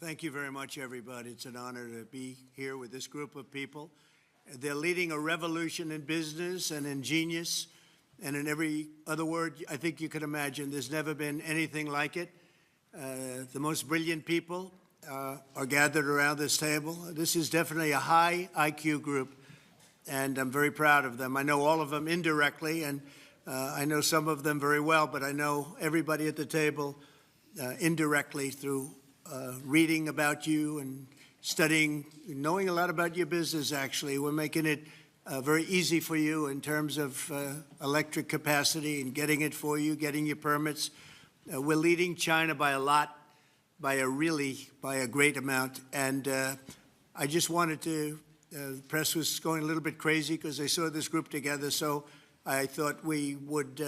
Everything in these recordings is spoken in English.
Thank you very much, everybody. It's an honor to be here with this group of people. They're leading a revolution in business and in genius, and in every other word I think you can imagine. There's never been anything like it. The most brilliant people are gathered around this table. This is definitely a high IQ group, and I'm very proud of them. I know all of them indirectly, and I know some of them very well, but I know everybody at the table indirectly through reading about you and studying, knowing a lot about your business, actually. We're making it very easy for you in terms of electric capacity and getting it for you, getting your permits. We're leading China by a lot, by a great amount. And I just wanted to, the press was going a little bit crazy because they saw this group together, so I thought we would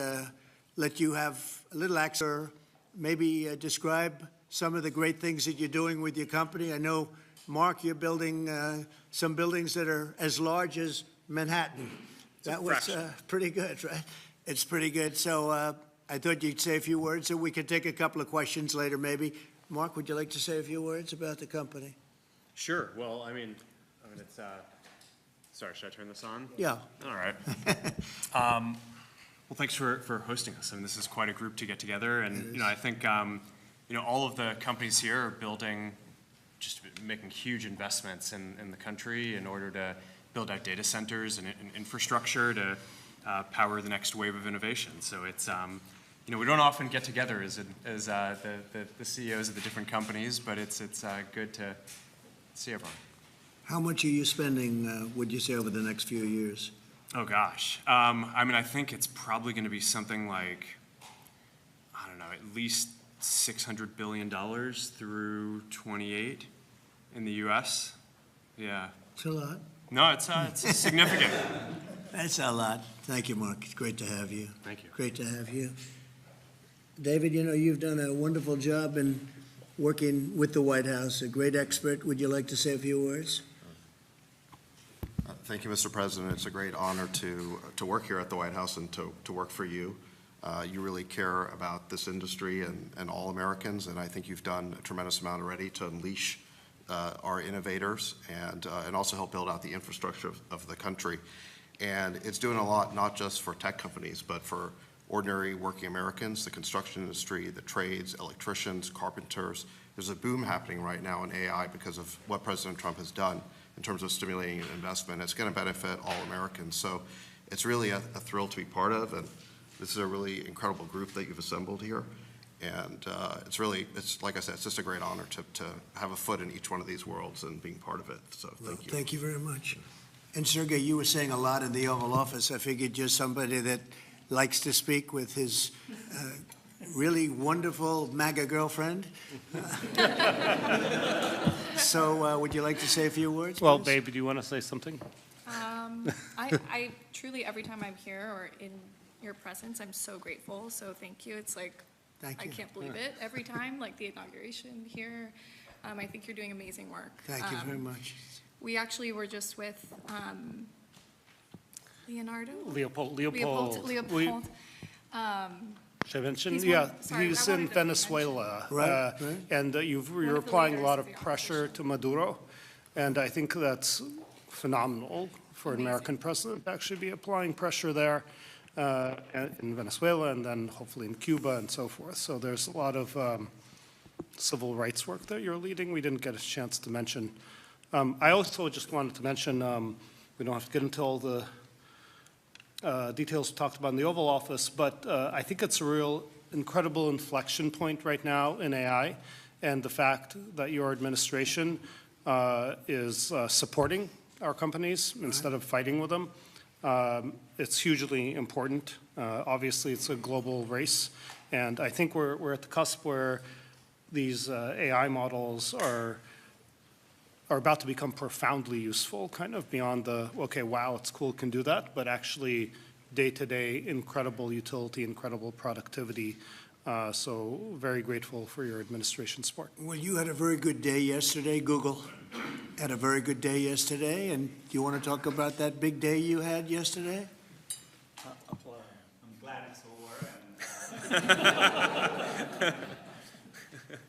let you have a little access, maybe describe some of the great things that you're doing with your company. I know, Mark, you're building some buildings that are as large as Manhattan. That was pretty good, right? It's pretty good. So I thought you'd say a few words, so we could take a couple of questions later, maybe. Mark, would you like to say a few words about the company? Sure. Well, I mean, it's. Sorry, should I turn this on? Yeah. All right. Well, thanks for hosting us. I mean, this is quite a group to get together, and I think all of the companies here are building, just making huge investments in the country in order to build out data centers and infrastructure to power the next wave of innovation. So it's, we don't often get together as the CEOs of the different companies, but it's good to see everyone. How much are you spending, would you say, over the next few years? Oh, gosh. I mean, I think it's probably going to be something like, I don't know, at least $600 billion through 28 in the U.S. Yeah. It's a lot. No, it's significant. That's a lot. Thank you, Mark. It's great to have you. Thank you. Great to have you. David, you've done a wonderful job in working with the White House, a great expert. Would you like to say a few words? Thank you, Mr. President. It's a great honor to work here at the White House and to work for you. You really care about this industry and all Americans, and I think you've done a tremendous amount already to unleash our innovators and also help build out the infrastructure of the country. And it's doing a lot, not just for tech companies, but for ordinary working Americans, the construction industry, the trades, electricians, carpenters. There's a boom happening right now in AI because of what President Trump has done in terms of stimulating investment. It's going to benefit all Americans. So it's really a thrill to be part of, and this is a really incredible group that you've assembled here. And it's like I said, it's just a great honor to have a foot in each one of these worlds and being part of it. So thank you. Thank you very much. And Sergey, you were saying a lot in the Oval Office. I figured you're somebody that likes to speak with his really wonderful MAGA girlfriend. So would you like to say a few words, Well, please? babe, do you want to say something? I truly, every time I'm here or in your presence, I'm so grateful. So thank you. It's like, Thank you. I can't believe it every time, like the inauguration here. I think you're doing amazing work. Thank you very much. We actually were just with Leopold. He's Yeah, sorry, he's I in wanted to Venezuela. Right. And you're of the applying a leaders lot of of the pressure to Maduro. And I think that's phenomenal for an American president to actually be applying pressure there in Venezuela and then hopefully in Cuba and so forth. So there's a lot of civil rights work that you're leading. We didn't get a chance to mention. I also just wanted to mention, we don't have to get into all the details talked about in the Oval Office, but I think it's a real incredible inflection point right now in AI, and the fact that your administration is supporting our companies instead of fighting with them. It's hugely important. Obviously, it's a global race, and I think we're at the cusp where these AI models are about to become profoundly useful, kind of beyond the, okay, wow, it's cool, can do that, but actually day-to-day incredible utility, incredible productivity. So very grateful for your administration support. Well, you had a very good day yesterday. Google had a very good day yesterday. And do you want to talk about that big day you had yesterday? I'm glad it's over.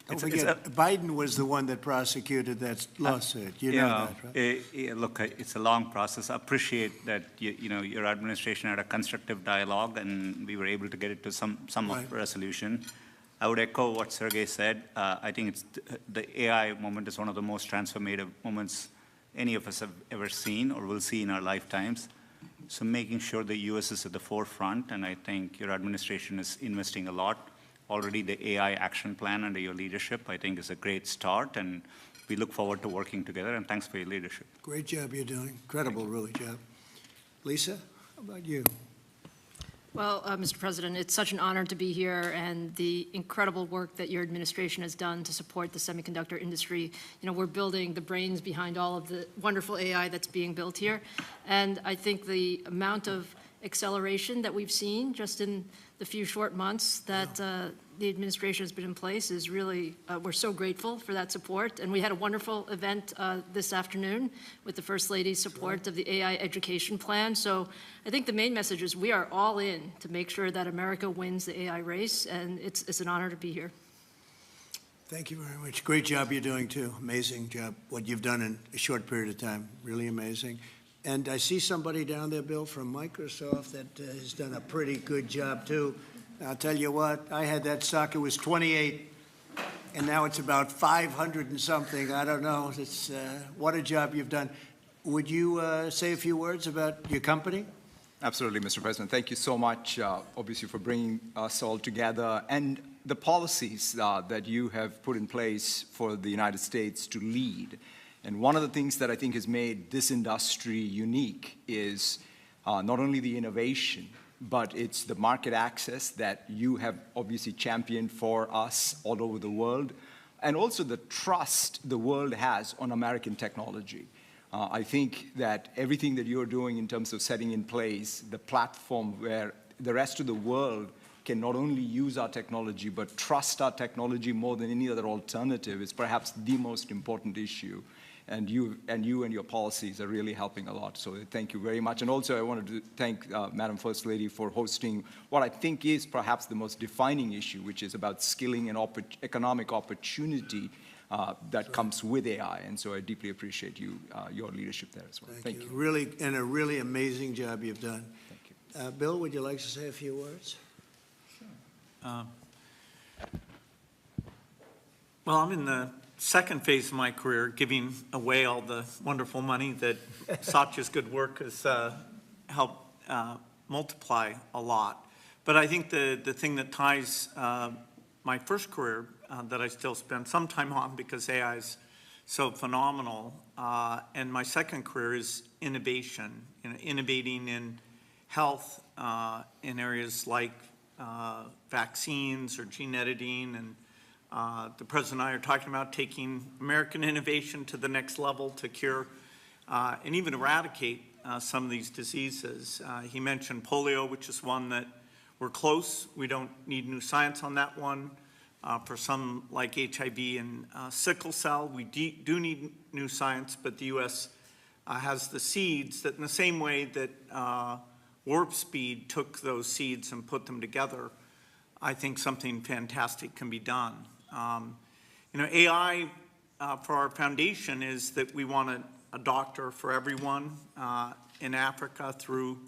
And, Don't It's- it's forget, Biden was the one that prosecuted that lawsuit. You know that, right? Look, it's a long process. I appreciate that, your administration had a constructive dialogue, and we were able to get it to some Right. of resolution. I would echo what Sergey said. I think the AI moment is one of the most transformative moments any of us have ever seen or will see in our lifetimes. So making sure the U.S. is at the forefront, and I think your administration is investing a lot. Already the AI action plan under your leadership, I think, is a great start, and we look forward to working together, and thanks for your leadership. Great job you're doing. Incredible, really, job. Lisa, how about you? Well, Mr. President, it's such an honor to be here, and the incredible work that your administration has done to support the semiconductor industry. We're building the brains behind all of the wonderful AI that's being built here. And I think the amount of acceleration that we've seen just in the few short months that the administration has been in place is really, we're so grateful for that support. And we had a wonderful event this afternoon with the First Lady's support of the AI education plan. So I think the main message is we are all in to make sure that America wins the AI race, and it's an honor to be here. Thank you very much. Great job you're doing, too. Amazing job, what you've done in a short period of time. Really amazing. And I see somebody down there, Bill, from Microsoft that has done a pretty good job, too. I'll tell you what, I had that stock, it was 28, and now it's about 500 and something. I don't know. It's what a job you've done. Would you say a few words about your company? Absolutely, Mr. President. Thank you so much, obviously, for bringing us all together and the policies that you have put in place for the United States to lead. And one of the things that I think has made this industry unique is not only the innovation, but it's the market access that you have obviously championed for us all over the world, and also the trust the world has on American technology. I think that everything that you're doing in terms of setting in place the platform where the rest of the world can not only use our technology, but trust our technology more than any other alternative is perhaps the most important issue. And you and your policies are really helping a lot. So thank you very much. And also I wanted to thank Madam First Lady for hosting what I think is perhaps the most defining issue, which is about skilling and economic opportunity that comes with AI. And so I deeply appreciate your leadership there as well. Thank you. Really, and a really amazing job you've done. Thank you. Bill, would you like to say a few words? Well, I'm in the second phase of my career, giving away all the wonderful money that Satya's good work has helped multiply a lot. But I think the thing that ties my first career that I still spend some time on because AI is so phenomenal, and my second career is innovation, innovating in health in areas like vaccines or gene editing, and the President and I are talking about taking American innovation to the next level to cure and even eradicate some of these diseases. He mentioned polio, which is one that we're close. We don't need new science on that one. For some like HIV and sickle cell, we do need new science, but the U.S. Has the seeds that in the same way that Warp Speed took those seeds and put them together, I think something fantastic can be done. AI for our foundation is that we want a doctor for everyone in Africa through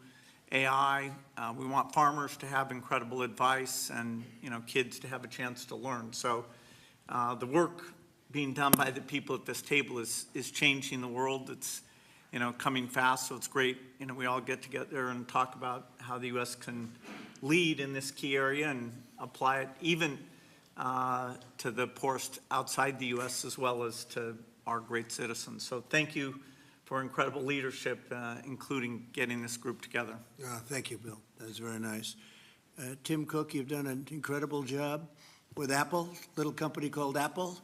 AI. We want farmers to have incredible advice and, kids to have a chance to learn. So the work being done by the people at this table is changing the world. It's, coming fast, so it's great. We all get together and talk about how the U.S. can lead in this key area and apply it even to the poorest outside the U.S. as well as to our great citizens. So thank you for incredible leadership, including getting this group together. Thank you, Bill. That was very nice. Tim Cook, you've done an incredible job with Apple, little company called Apple.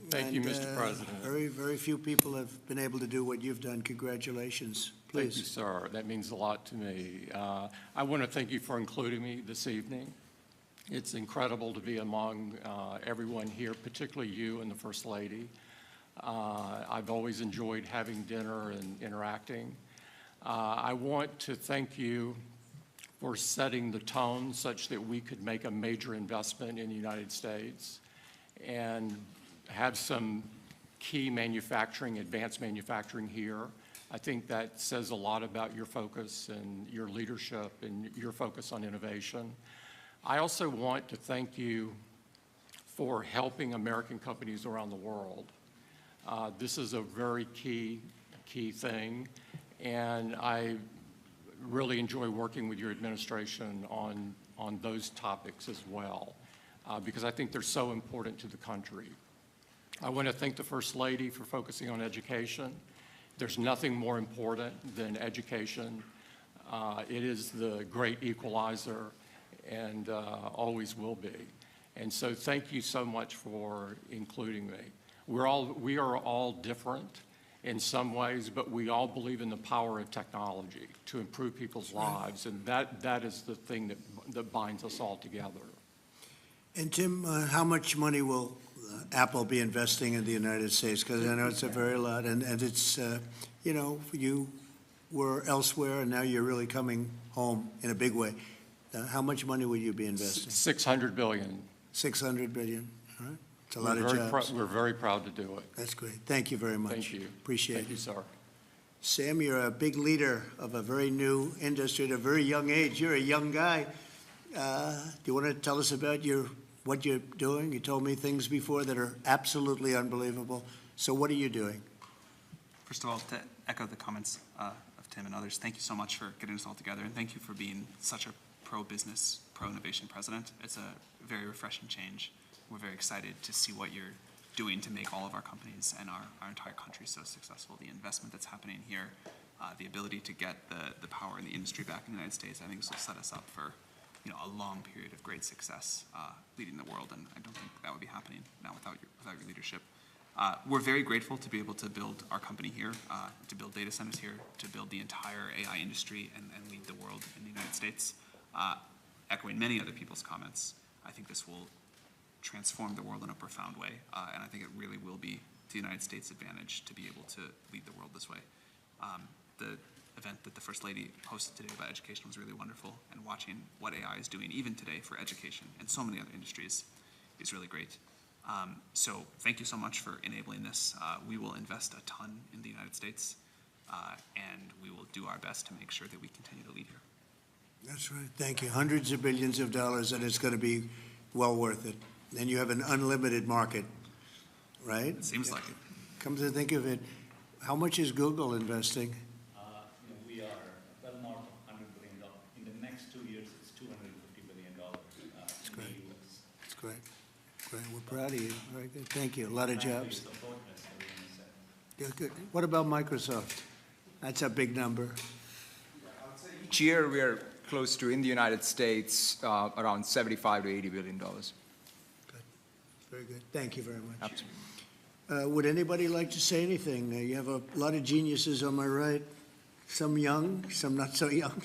Thank you, Mr. President. Very, very few people have been able to do what you've done. Congratulations. Please. Thank you, sir. That means a lot to me. I want to thank you for including me this evening. It's incredible to be among everyone here, particularly you and the First Lady. I've always enjoyed having dinner and interacting. I want to thank you for setting the tone such that we could make a major investment in the United States. and have some key manufacturing, advanced manufacturing here. I think that says a lot about your focus and your leadership and your focus on innovation. I also want to thank you for helping American companies around the world. This is a very key thing, and I really enjoy working with your administration on those topics as well, because I think they're so important to the country. I want to thank the First Lady for focusing on education. There's nothing more important than education. It is the great equalizer and always will be. And so thank you so much for including me. We are all different in some ways, but we all believe in the power of technology to improve people's lives, and that is the thing that binds us all together. And Tim, how much money will Apple be investing in the United States? Because I know it's a very lot, and it's, you know, you were elsewhere, and now you're really coming home in a big way. How much money will you be investing? $600 billion. $600 billion, all right? It's a lot of jobs. We're very proud to do it. That's great. Thank you very much. Thank you. Appreciate it. Thank you, sir. Sam, you're a big leader of a very new industry at a very young age. You're a young guy. Do you want to tell us about what you're doing? You told me things before that are absolutely unbelievable. So what are you doing? First of all, to echo the comments of Tim and others, thank you so much for getting us all together, and thank you for being such a pro-business, pro-innovation president. It's a very refreshing change. We're very excited to see what you're doing to make all of our companies and our entire country so successful. The investment that's happening here, the ability to get the power in the industry back in the United States, I think this will set us up for a long period of great success leading the world, and I don't think that would be happening now without your leadership. We're very grateful to be able to build our company here, to build data centers here, to build the entire AI industry and lead the world in the United States. Echoing many other people's comments, I think this will transform the world in a profound way, and I think it really will be to the United States' advantage to be able to lead the world this way. The event that the First Lady hosted today about education was really wonderful, and watching what AI is doing even today for education and so many other industries is really great. So thank you so much for enabling this. We will invest a ton in the United States, and we will do our best to make sure that we continue to lead here. That's right. Thank you. Hundreds of billions of dollars, and it's going to be well worth it. And you have an unlimited market, right? It seems like it. Come to think of it, how much is Google investing? We are well north of $100 billion. In the next 2 years, it's $250 billion That's great. That's great. Great. We're proud of you. Very good. Thank you. A lot of jobs. Yeah, good. What about Microsoft? That's a big number. Each year, we are close to, in the United States, around $75 to $80 billion. Good. Very good. Thank you very much. Absolutely. Would anybody like to say anything? You have a lot of geniuses on my right, some young, some not so young.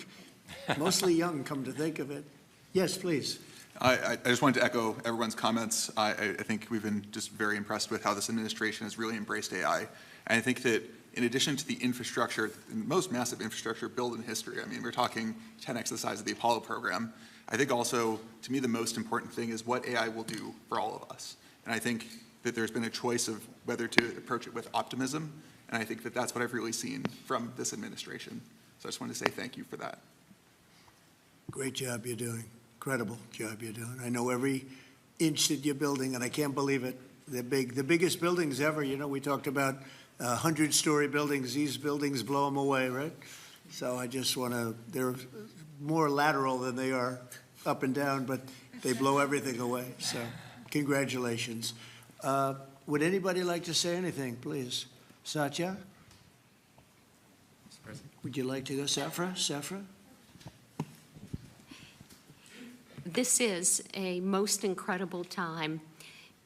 Mostly young, come to think of it. Yes, please. I just wanted to echo everyone's comments. I think we've been just very impressed with how this administration has really embraced AI. And I think that in addition to the infrastructure, the most massive infrastructure built in history, I mean, we're talking 10x the size of the Apollo program. I think also, to me, the most important thing is what AI will do for all of us. And I think that there's been a choice of whether to approach it with optimism, and I think that that's what I've really seen from this administration. So I just wanted to say thank you for that. Great job you're doing. Incredible job you're doing. I know every inch that you're building, and I can't believe it. They're big. The biggest buildings ever. You know, we talked about 100-story buildings. These buildings blow them away, right? So I just want to, they're more lateral than they are up and down, but they blow everything away. So congratulations. Would anybody like to say anything, please? Satya? Would you like to go? Safra? This is a most incredible time.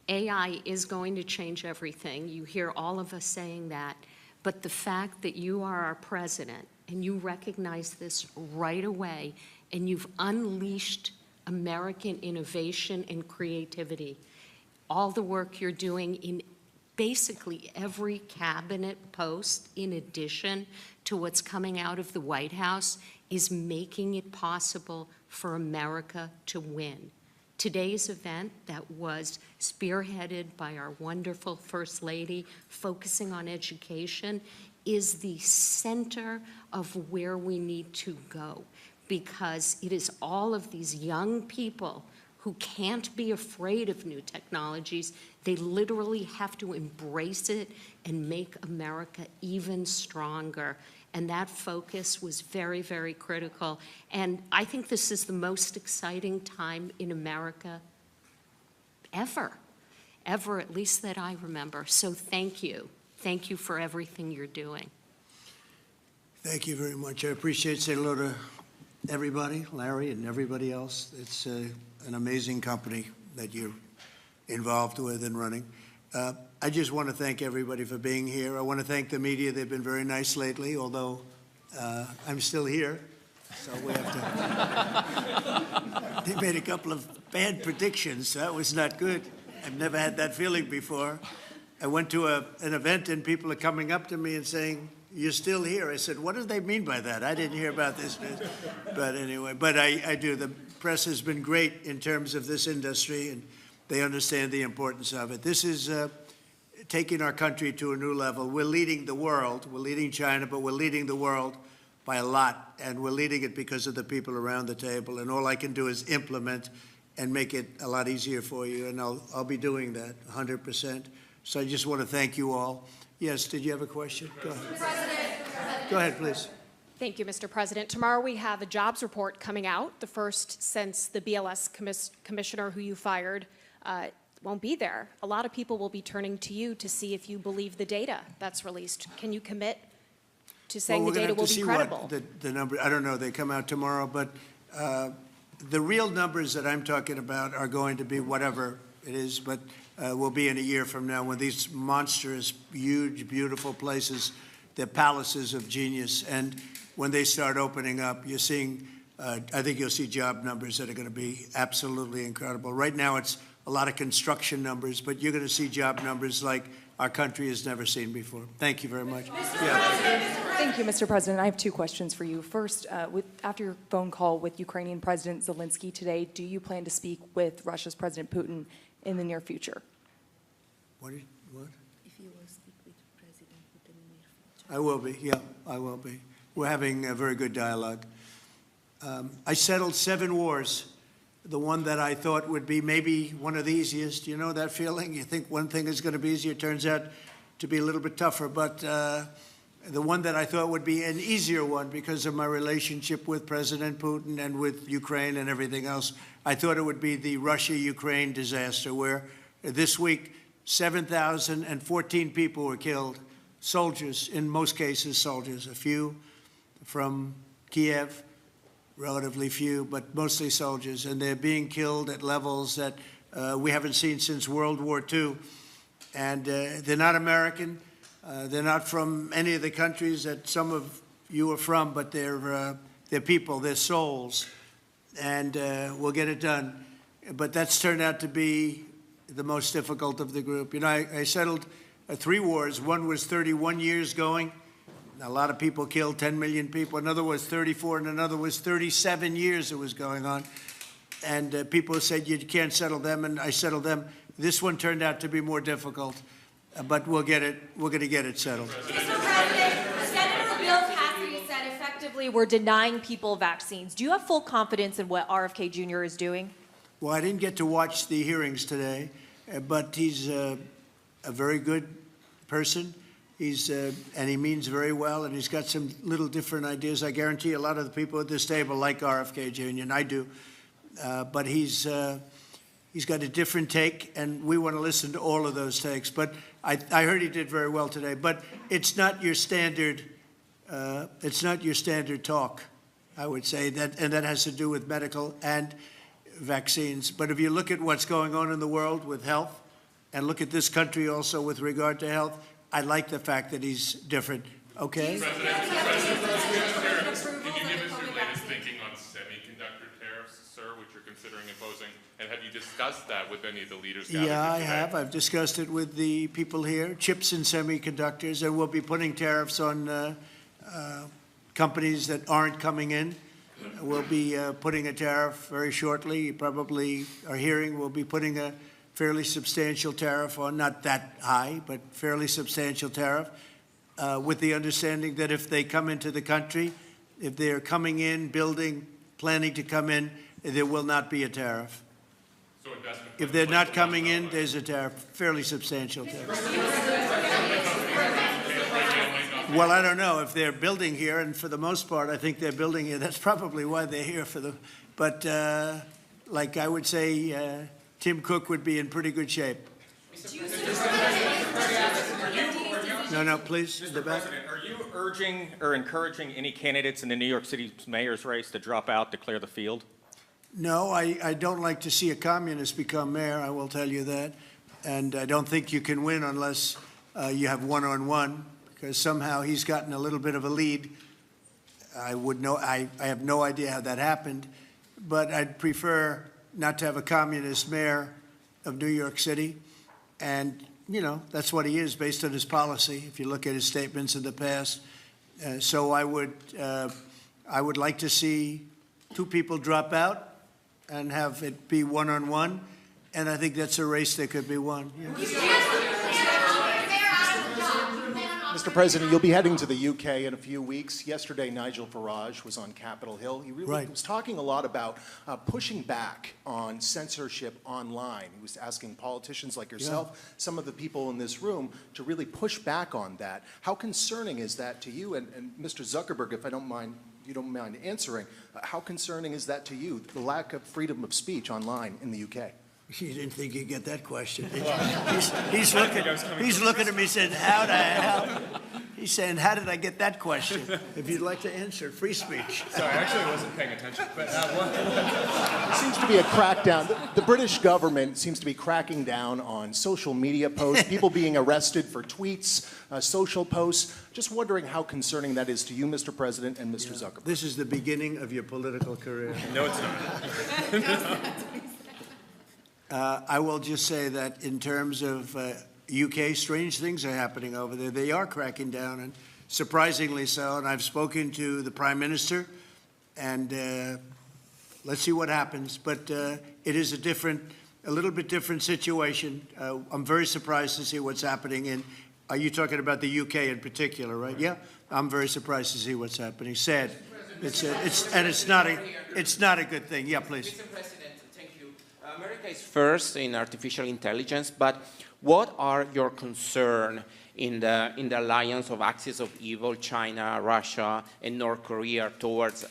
AI is going to change everything. You hear all of us saying that. But the fact that you are our president and you recognize this right away and you've unleashed American innovation and creativity, all the work you're doing in basically every cabinet post, in addition to what's coming out of the White House, is making it possible for America to win, Today's event that was spearheaded by our wonderful First Lady, focusing on education, is the center of where we need to go, because it is all of these young people who can't be afraid of new technologies. They literally have to embrace it and make America even stronger. And that focus was very, very critical. And I think this is the most exciting time in America ever, at least that I remember. So thank you. Thank you for everything you're doing. Thank you very much. I appreciate saying hello to everybody, Larry and everybody else. It's an amazing company that you're involved with and running. I just want to thank everybody for being here. I want to thank the media. They've been very nice lately, although I'm still here, so we have to. They made a couple of bad predictions. That was not good. I've never had that feeling before. I went to an event and people are coming up to me and saying, "You're still here." I said, "What do they mean by that? I didn't hear about this." But anyway, I do. The press has been great in terms of this industry, and they understand the importance of it. This is taking our country to a new level. We're leading the world. We're leading China, but we're leading the world by a lot, and we're leading it because of the people around the table. And all I can do is implement and make it a lot easier for you, and I'll be doing that 100%. So I just want to thank you all. Yes, did you have a question? Go ahead. Go ahead, please. Thank you, Mr. President. Tomorrow we have a jobs report coming out, the first since the BLS commissioner who you fired won't be there. A lot of people will be turning to you to see if you believe the data that's released. Can you commit to saying the data will be credible? The number, I don't know, they come out tomorrow, but the real numbers that I'm talking about are going to be whatever it is, but will be in a year from now when these monstrous, huge, beautiful places, they're palaces of genius. And when they start opening up, you're seeing, I think you'll see job numbers that are going to be absolutely incredible. Right now, it's a lot of construction numbers, but you're going to see job numbers like our country has never seen before. Thank you very much. Thank you, Mr. President. I have two questions for you. First, after your phone call with Ukrainian President Zelensky today, do you plan to speak with Russia's President Putin in the near future? What? If you will speak with President Putin in the near future. I will be, yeah, I will be. We're having a very good dialogue. I settled 7 wars. The one that I thought would be maybe one of the easiest. You know that feeling? You think one thing is going to be easier, it turns out to be a little bit tougher. But the one that I thought would be an easier one because of my relationship with President Putin and with Ukraine and everything else, I thought it would be the Russia-Ukraine disaster, where this week 7,014 people were killed, soldiers, in most cases soldiers, a few from Kiev, relatively few, but mostly soldiers, and they're being killed at levels that we haven't seen since World War II. And they're not American. They're not from any of the countries that some of you are from, but they're people, they're souls, and we'll get it done. But that's turned out to be the most difficult of the group. You know, I settled 3 wars. One was 31 years going. A lot of people killed, 10 million people. Another was 34, and another was 37 years it was going on. And people said, you can't settle them, and I settled them. This one turned out to be more difficult, but we'll get it. We're going to get it settled. Mr. President, Senator Bill Cassidy said effectively we're denying people vaccines. Do you have full confidence in what RFK Jr. is doing? Well, I didn't get to watch the hearings today, but he's a very good person. And he means very well, and he's got some little different ideas. I guarantee a lot of the people at this table like RFK Jr., and I do. But he's got a different take, and we want to listen to all of those takes. But I heard he did very well today. But it's not your standard. It's not your standard talk, I would say, and that has to do with medical and vaccines. But if you look at what's going on in the world with health, and look at this country also with regard to health, I like the fact that he's different. Okay? President, can you give us your latest thinking on semiconductor tariffs, sir, which you're considering imposing? And have you discussed that with any of the leaders? Yeah, I have. I've discussed it with the people here, chips and semiconductors, and we'll be putting tariffs on companies that aren't coming in. will be putting a tariff very shortly. You probably are hearing we'll be putting a fairly substantial tariff on, not that high, but fairly substantial tariff, with the understanding that if they come into the country, if they're coming in, building, planning to come in, there will not be a tariff. So it doesn't. If they're not coming in, there's a tariff, fairly substantial tariff. Well, I don't know if they're building here, and for the most part, I think they're building here. That's probably why they're here for the. But like I would say, Tim Cook would be in pretty good shape. No, please, in the back. President, are you urging or encouraging any candidates in the New York City mayor's race to drop out, declare the field? No, I don't like to see a communist become mayor, I will tell you that. And I don't think you can win unless you have one-on-one, because somehow he's gotten a little bit of a lead. I have no idea how that happened, but I'd prefer not to have a communist mayor of New York City. And, you know, that's what he is based on his policy, if you look at his statements in the past. So I would like to see two people drop out and have it be one-on-one, and I think that's a race that could be won. Yeah. Mr. President, you'll be heading to the UK in a few weeks. Yesterday, Nigel Farage was on Capitol Hill. He really was talking a lot about pushing back on censorship online. He was asking politicians like yourself, some of the people in this room, to really push back on that. How concerning is that to you? And Mr. Zuckerberg, if you don't mind answering, how concerning is that to you, the lack of freedom of speech online in the UK? You didn't think you'd get that question, did you? He's looking at me saying, how the hell? He's saying, how did I get that question? If you'd like to answer, free speech. Sorry, I actually wasn't paying attention. But There seems to be a crackdown. The British government seems to be cracking down on social media posts, people being arrested for tweets, social posts. Just wondering how concerning that is to you, Mr. President, and Mr. Zuckerberg. This is the beginning of your political career. No, it's not. I will just say that in terms of UK, strange things are happening over there. They are cracking down, and surprisingly so. And I've spoken to the Prime Minister, and let's see what happens. But it is a little bit different situation. I'm very surprised to see what's happening in. Are you talking about the UK in particular, right? Yeah, I'm very surprised to see what's happening. Sad. It's not a good thing. Yeah, please. Mr. President, thank you. America is first in artificial intelligence, but what are your concerns in the alliance of axis of evil, China, Russia, and North Korea towards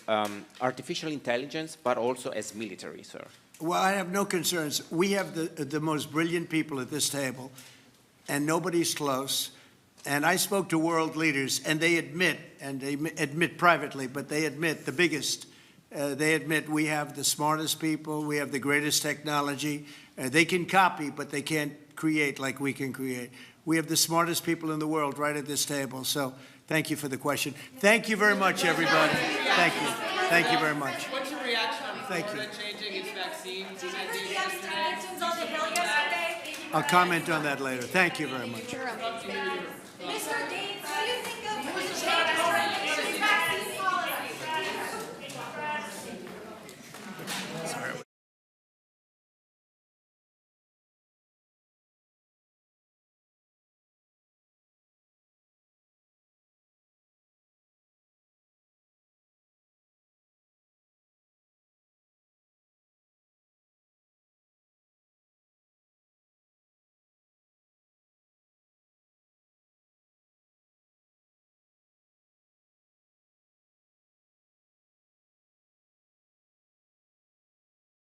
artificial intelligence, but also as military, sir? Well, I have no concerns. We have the most brilliant people at this table, and nobody's close. And I spoke to world leaders, and they admit privately, but they admit the biggest. They admit we have the smartest people, we have the greatest technology. They can copy, but they can't create like we can create. We have the smartest people in the world right at this table. So thank you for the question. Thank you very much, everybody. Thank you. Thank you very much. What's your reaction on Florida changing its vaccine? Did you see the abstentions on the Hill yesterday? I'll comment on that later. Thank you very much. Mr. Dean,